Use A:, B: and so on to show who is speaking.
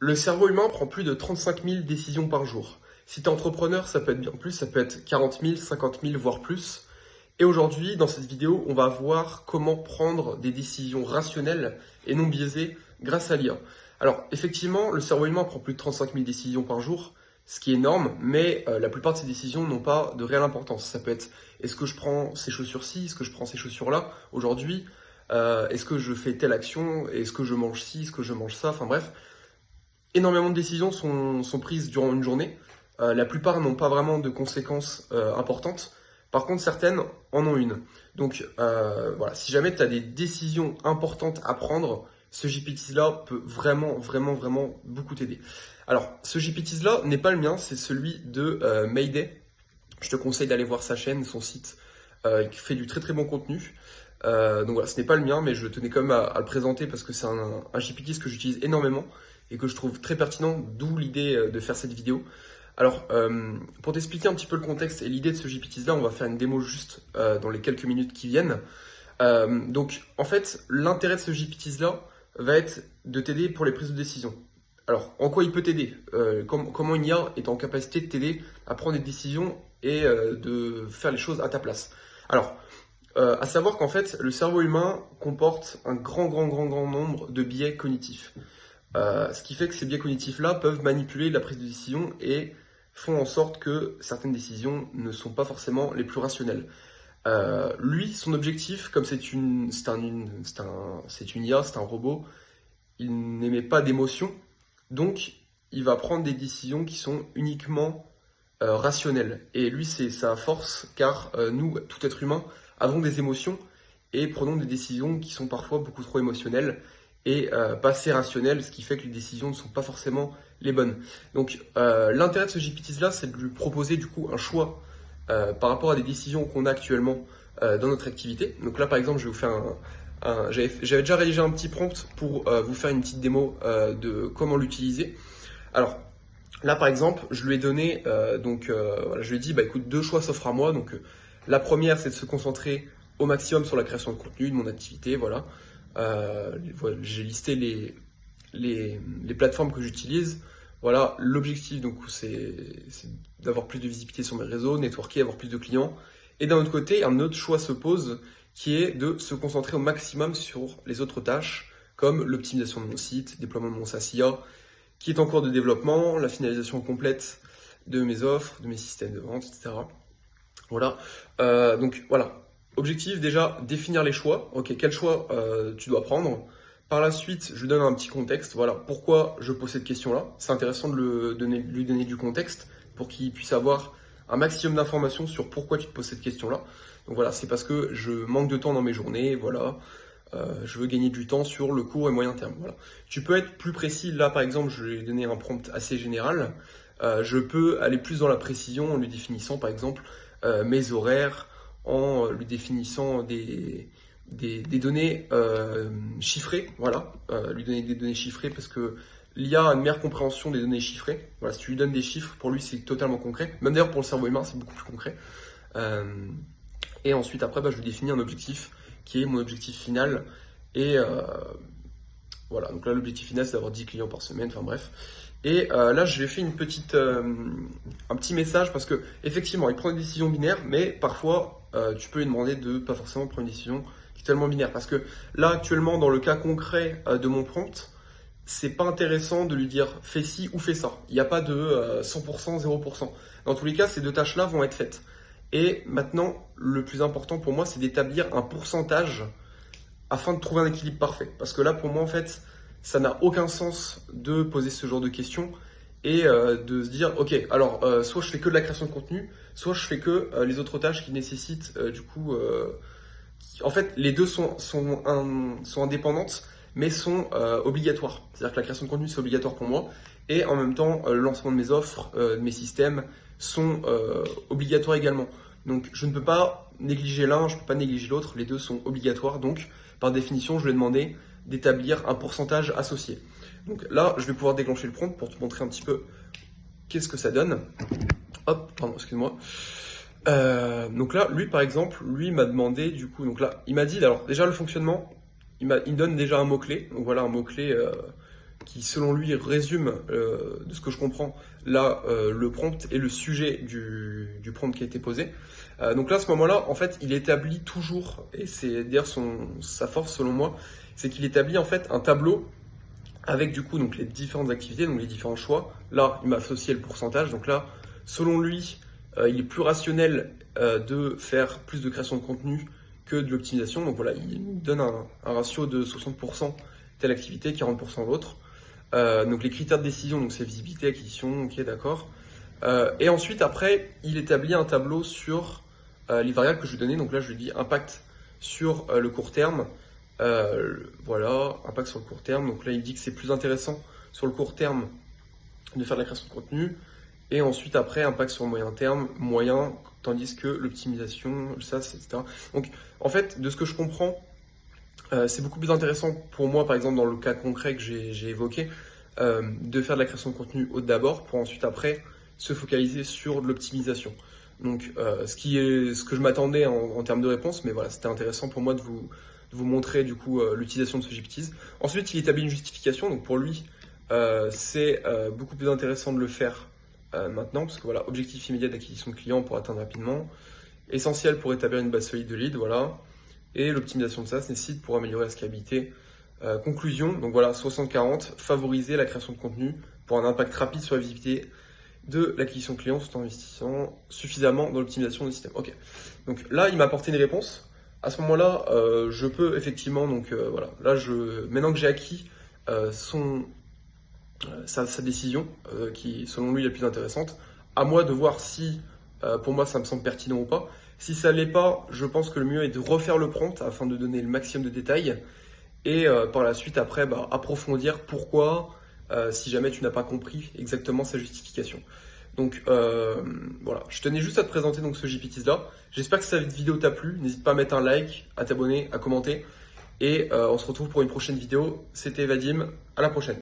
A: Le cerveau humain prend plus de 35 000 décisions par jour. Si tu es entrepreneur, ça peut être bien plus, ça peut être 40 000, 50 000, voire plus. Et aujourd'hui, dans cette vidéo, on va voir comment prendre des décisions rationnelles et non biaisées grâce à l'IA. Alors, effectivement, le cerveau humain prend plus de 35 000 décisions par jour, ce qui est énorme, mais la plupart de ces décisions n'ont pas de réelle importance. Ça peut être, est-ce que je prends ces chaussures-ci, est-ce que je prends ces chaussures-là aujourd'hui, est-ce que je fais telle action, est-ce que je mange ci, est-ce que je mange ça, enfin bref. Énormément de décisions sont prises durant une journée. La plupart n'ont pas vraiment de conséquences importantes. Par contre, certaines en ont une. Donc voilà, si jamais tu as des décisions importantes à prendre, ce GPT-là peut vraiment beaucoup t'aider. Alors, ce GPT-là n'est pas le mien, c'est celui de Mayday. Je te conseille d'aller voir sa chaîne, son site, qui fait du très bon contenu. Donc voilà, ce n'est pas le mien, mais je tenais quand même à le présenter parce que c'est un GPT que j'utilise énormément et que je trouve très pertinent, d'où l'idée de faire cette vidéo. Alors, pour t'expliquer un petit peu le contexte et l'idée de ce GPT-là, on va faire une démo juste dans les quelques minutes qui viennent. Donc, en fait, l'intérêt de ce GPT-là va être de t'aider pour les prises de décision. Alors, en quoi il peut t'aider? Comment une IA est en capacité de t'aider à prendre des décisions et de faire les choses à ta place? Alors, à savoir qu'en fait, le cerveau humain comporte un grand nombre de biais cognitifs. Ce qui fait que ces biais cognitifs-là peuvent manipuler la prise de décision et font en sorte que certaines décisions ne sont pas forcément les plus rationnelles. Lui, son objectif, comme c'est une IA, c'est un robot, il n'émet pas d'émotion, donc il va prendre des décisions qui sont uniquement rationnelles. Et lui, c'est sa force, car nous, tout être humain, avons des émotions et prenons des décisions qui sont parfois beaucoup trop émotionnelles et pas assez rationnelles, ce qui fait que les décisions ne sont pas forcément les bonnes. Donc l'intérêt de ce GPT-là, c'est de lui proposer du coup un choix par rapport à des décisions qu'on a actuellement dans notre activité. Donc là, par exemple, je vais vous faire j'avais déjà rédigé un petit prompt pour vous faire une petite démo de comment l'utiliser. Alors là, par exemple, je lui ai donné, voilà, je lui ai dit, bah écoute, deux choix s'offrent à moi. Donc la première, c'est de se concentrer au maximum sur la création de contenu de mon activité, voilà. Voilà, j'ai listé les plateformes que j'utilise. Voilà, l'objectif donc c'est d'avoir plus de visibilité sur mes réseaux, networker, avoir plus de clients. Et d'un autre côté, un autre choix se pose qui est de se concentrer au maximum sur les autres tâches, comme l'optimisation de mon site, déploiement de mon SaaS IA, qui est en cours de développement, la finalisation complète de mes offres, de mes systèmes de vente, etc. Voilà. Donc voilà. Objectif déjà, définir les choix. Ok, quel choix tu dois prendre. Par la suite, je lui donne un petit contexte. Voilà, pourquoi je pose cette question-là. C'est intéressant de lui donner du contexte pour qu'il puisse avoir un maximum d'informations sur pourquoi tu te poses cette question-là. Donc voilà, c'est parce que je manque de temps dans mes journées. Voilà, je veux gagner du temps sur le court et moyen terme. Voilà. Tu peux être plus précis. Là, par exemple, je lui ai donné un prompt assez général. Je peux aller plus dans la précision en lui définissant, par exemple, mes horaires, en lui définissant des données chiffrées, voilà, lui donner des données chiffrées parce que l'IA a une meilleure compréhension des données chiffrées. Voilà, si tu lui donnes des chiffres, pour lui c'est totalement concret. Même d'ailleurs pour le cerveau humain, c'est beaucoup plus concret. Et ensuite après, bah, je lui définis un objectif qui est mon objectif final. Et voilà, donc là l'objectif final c'est d'avoir 10 clients par semaine, enfin bref. Et là, je lui ai fait un petit message parce que effectivement, il prend des décisions binaires, mais parfois, tu peux lui demander de pas forcément prendre une décision qui est tellement binaire. Parce que là, actuellement, dans le cas concret de mon prompt, c'est pas intéressant de lui dire fais ci ou fais ça. Il n'y a pas de 100%, 0%. Dans tous les cas, ces deux tâches-là vont être faites. Et maintenant, le plus important pour moi, c'est d'établir un pourcentage afin de trouver un équilibre parfait. Parce que là, pour moi, en fait, ça n'a aucun sens de poser ce genre de questions et de se dire, ok, alors soit je fais que de la création de contenu, soit je fais que les autres tâches qui nécessitent du coup... en fait, les deux sont indépendantes, mais sont obligatoires. C'est-à-dire que la création de contenu, c'est obligatoire pour moi. Et en même temps, le lancement de mes offres, de mes systèmes sont obligatoires également. Donc, je ne peux pas négliger l'un, je ne peux pas négliger l'autre. Les deux sont obligatoires. Donc, par définition, je lui ai demandé d'établir un pourcentage associé. Donc là, je vais pouvoir déclencher le prompt pour te montrer un petit peu qu'est-ce que ça donne. Hop, pardon, excuse-moi. Donc là, lui par exemple, lui m'a demandé du coup, donc là, il m'a dit, alors déjà le fonctionnement, il me donne déjà un mot-clé. Donc voilà, un mot-clé qui selon lui résume, de ce que je comprends, là, le prompt et le sujet du prompt qui a été posé. Donc là, à ce moment-là, en fait, il établit toujours, et c'est d'ailleurs sa force selon moi, c'est qu'il établit en fait un tableau avec du coup donc les différentes activités, donc les différents choix. Là, il m'a associé le pourcentage, donc là, selon lui, il est plus rationnel de faire plus de création de contenu que de l'optimisation. Donc voilà, il nous donne un ratio de 60% telle activité, 40% l'autre. Donc les critères de décision, donc c'est visibilité, acquisition, ok d'accord. Et ensuite après, il établit un tableau sur les variables que je lui donnais. Donc là je lui dis impact sur le court terme. Voilà, impact sur le court terme. Donc là il dit que c'est plus intéressant sur le court terme de faire de la création de contenu. Et ensuite après, impact sur le moyen terme, moyen, tandis que l'optimisation, ça, etc. Donc en fait, de ce que je comprends, c'est beaucoup plus intéressant pour moi, par exemple, dans le cas concret que j'ai évoqué, de faire de la création de contenu d'abord pour ensuite, après, se focaliser sur de l'optimisation. Donc, ce que je m'attendais en termes de réponse, mais voilà, c'était intéressant pour moi de vous montrer du coup l'utilisation de ce GPTs. Ensuite, il établit une justification. Donc, pour lui, c'est beaucoup plus intéressant de le faire maintenant, parce que voilà, objectif immédiat d'acquisition de clients pour atteindre rapidement, essentiel pour établir une base solide de lead, voilà. Et l'optimisation de ça se nécessite pour améliorer la scalabilité. Conclusion, donc voilà, 60-40, favoriser la création de contenu pour un impact rapide sur la visibilité de l'acquisition client tout en investissant suffisamment dans l'optimisation du système. Ok, donc là, il m'a apporté une réponse. À ce moment-là, je peux effectivement, donc voilà, là, maintenant que j'ai acquis sa décision, qui selon lui est la plus intéressante, à moi de voir si, pour moi, ça me semble pertinent ou pas. Si ça l'est pas, je pense que le mieux est de refaire le prompt afin de donner le maximum de détails et par la suite après approfondir pourquoi si jamais tu n'as pas compris exactement sa justification. Donc voilà, je tenais juste à te présenter donc ce GPTs là. J'espère que cette vidéo t'a plu. N'hésite pas à mettre un like, à t'abonner, à commenter et on se retrouve pour une prochaine vidéo. C'était Vadim, à la prochaine.